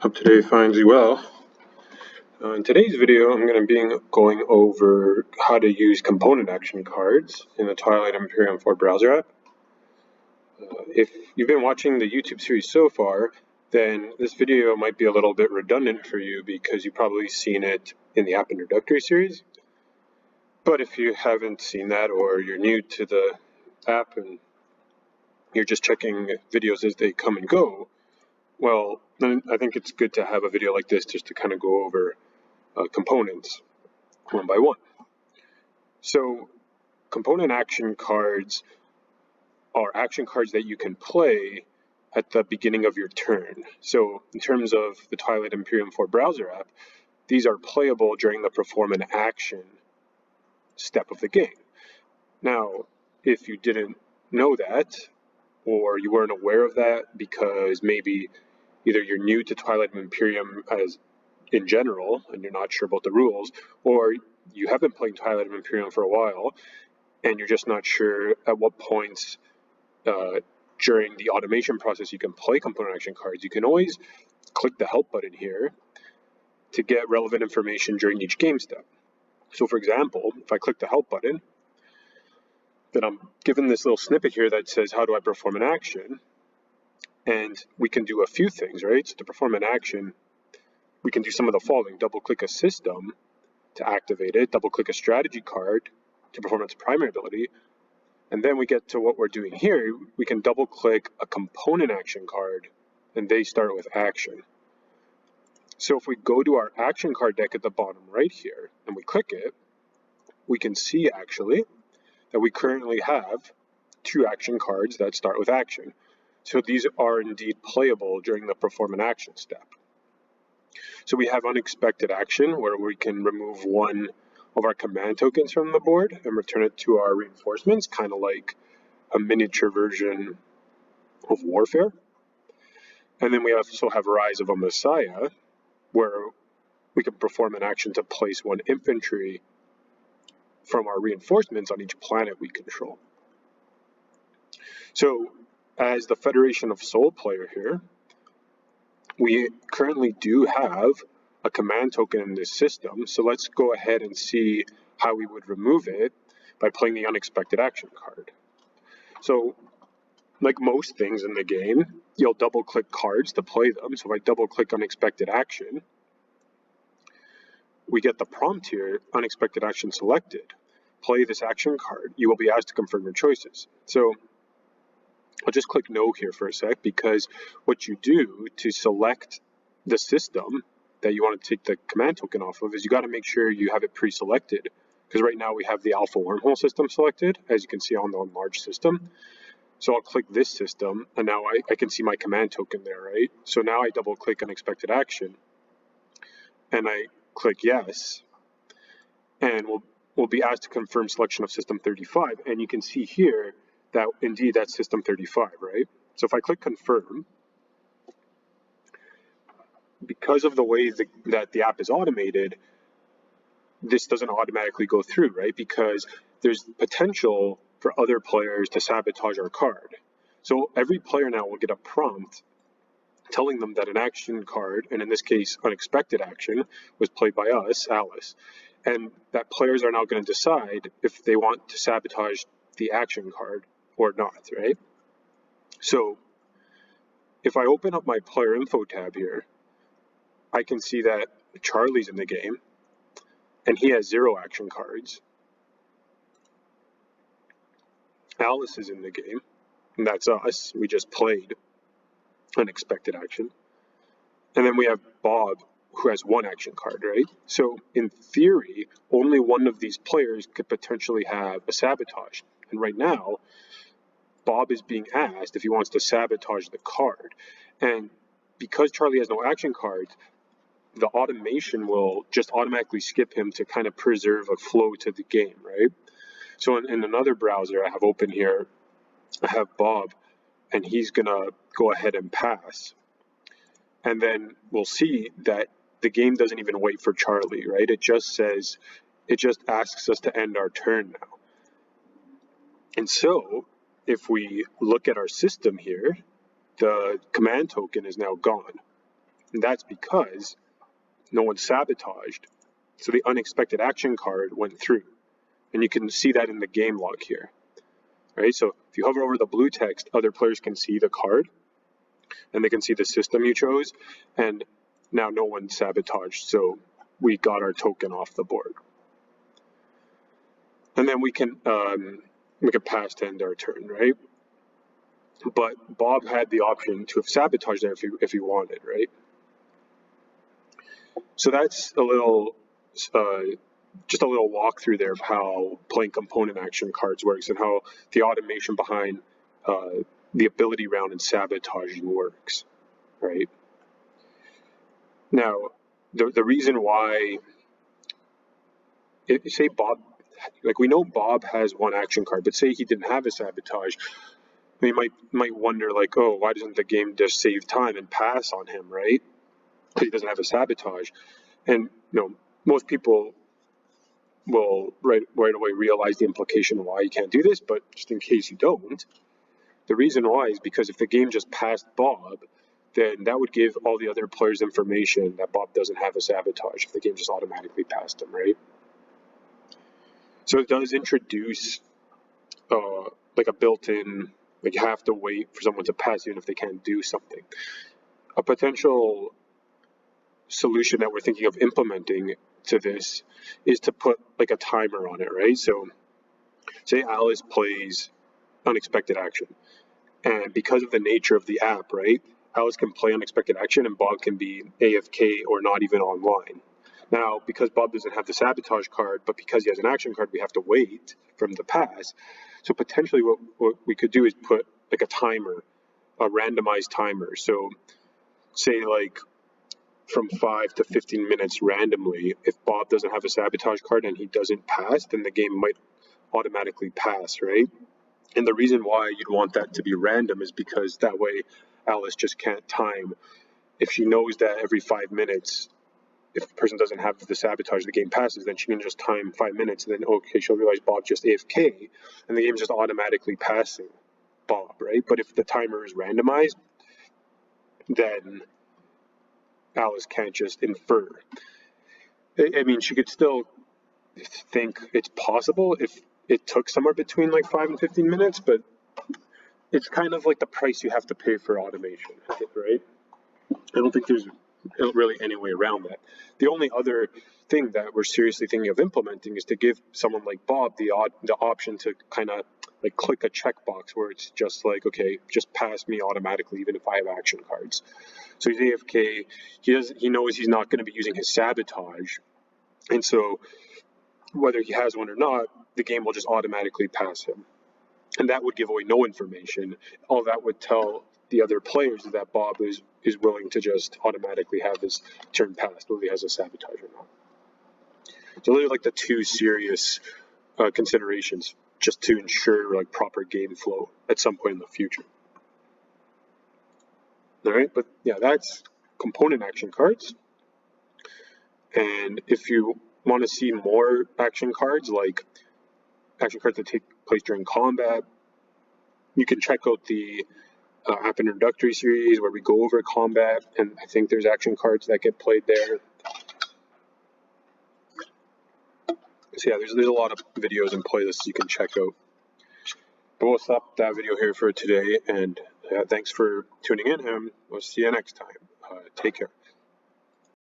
Hope today finds you well. In today's video, I'm going to be going over how to use component action cards in the Twilight Imperium 4 browser app. If you've been watching the YouTube series so far, then this video might be a little bit redundant for you because you've probably seen it in the app introductory series. But if you haven't seen that, or you're new to the app and you're just checking videos as they come and go, well, then I think it's good to have a video like this just to kind of go over components one by one. So component action cards are action cards that you can play at the beginning of your turn. So in terms of the Twilight Imperium 4 browser app, these are playable during the perform an action step of the game. Now, if you didn't know that, or you weren't aware of that because maybe either you're new to Twilight Imperium as in general and you're not sure about the rules, or you have been playing Twilight Imperium for a while and you're just not sure at what points during the automation process you can play component action cards, you can always click the help button here to get relevant information during each game step. So for example, if I click the help button, then I'm given this little snippet here that says, how do I perform an action? And we can do a few things, right? So to perform an action, we can do some of the following: double click a system to activate it, double click a strategy card to perform its primary ability, and then we get to what we're doing here. We can double click a component action card and they start with action. So if we go to our action card deck at the bottom right here and we click it, we can see actually that we currently have 2 action cards that start with action. So these are indeed playable during the perform an action step. So we have unexpected action, where we can remove one of our command tokens from the board and return it to our reinforcements, kind of like a miniature version of warfare. And then we also have Rise of a Messiah, where we can perform an action to place 1 infantry from our reinforcements on each planet we control. So as the Federation of Soul player here, we currently do have a command token in this system, so let's go ahead and see how we would remove it by playing the unexpected action card. So like most things in the game, you'll double click cards to play them. So if I double click unexpected action, we get the prompt here, unexpected action selected. Play this action card. You will be asked to confirm your choices. So I'll just click no here for a sec, because what you do to select the system that you want to take the command token off of is you got to make sure you have it pre-selected, because right now we have the alpha wormhole system selected, as you can see on the enlarged system. So I'll click this system and now I can see my command token there, right? So now I double click unexpected action and I click yes, and we'll be asked to confirm selection of system 35, and you can see here that indeed that's system 35, right? So if I click confirm, because of the way that the app is automated, this doesn't automatically go through, right? Because there's potential for other players to sabotage our card. So every player now will get a prompt telling them that an action card, and in this case unexpected action, was played by us, Alice, and that players are now going to decide if they want to sabotage the action card or not, right? So if I open up my player info tab here, I can see that Charlie's in the game and he has 0 action cards. Alice is in the game, and that's us. We just played unexpected action. And then we have Bob, who has 1 action card, right? So in theory, only one of these players could potentially have a sabotage. And right now, Bob is being asked if he wants to sabotage the card. And because Charlie has no action cards, the automation will just automatically skip him to kind of preserve a flow to the game, right? So in another browser I have open here, I have Bob, and he's gonna go ahead and pass. And then we'll see that the game doesn't even wait for Charlie, right? It just asks us to end our turn now. And so if we look at our system here, the command token is now gone. And that's because no one sabotaged. So the unexpected action card went through. And you can see that in the game log here. Right? So if you hover over the blue text, other players can see the card and they can see the system you chose. And now no one sabotaged. So we got our token off the board. And then we can pass to end our turn, right? But Bob had the option to have sabotaged there if he wanted, right? So that's a little, just a little walkthrough there of how playing component action cards works and how the automation behind the ability round and sabotaging works, right? Now, the reason why, say Bob, like we know Bob has one action card, but say he didn't have a sabotage, we might wonder like, oh, why doesn't the game just save time and pass on him, right? Because he doesn't have a sabotage. And most people will right away realize the implication of why you can't do this, but just in case you don't, the reason why is because if the game just passed Bob, then that would give all the other players information that Bob doesn't have a sabotage if the game just automatically passed him, right? So it does introduce like a built-in, like you have to wait for someone to pass even if they can't do something. A potential solution that we're thinking of implementing to this is to put like a timer on it, right? So say Alice plays unexpected action, and because of the nature of the app, right, Alice can play unexpected action and Bob can be AFK or not even online. Now, because Bob doesn't have the sabotage card, but because he has an action card, we have to wait for him to pass. So potentially what we could do is put like a timer, a randomized timer. So say like from 5 to 15 minutes randomly. If Bob doesn't have a sabotage card and he doesn't pass, then the game might automatically pass, right? And the reason why you'd want that to be random is because that way Alice just can't time. If she knows that every 5 minutes, if the person doesn't have the sabotage, the game passes, then she can just time 5 minutes, and then, okay, she'll realize Bob just AFK, and the game's just automatically passing Bob, right? But if the timer is randomized, then Alice can't just infer. I mean, she could still think it's possible if it took somewhere between like 5 and 15 minutes, but it's kind of like the price you have to pay for automation, right? I don't think there's really any way around that. The only other thing that we're seriously thinking of implementing is to give someone like Bob the option to kind of like click a checkbox where it's just like, okay, just pass me automatically even if I have action cards. So he's AFK, he knows he's not going to be using his sabotage, and so whether he has one or not, the game will just automatically pass him. And that would give away no information. All that would tell the other players is that Bob is willing to just automatically have his turn passed, whether he has a sabotage or not. So those are like the two serious considerations just to ensure like proper game flow at some point in the future. All right, but yeah, that's component action cards. And if you want to see more action cards, like action cards that take place during combat, you can check out the app introductory series where we go over combat, and I think there's action cards that get played there. So yeah, there's a lot of videos and playlists you can check out. But we'll stop that video here for today, and thanks for tuning in, and we'll see you next time. Take care.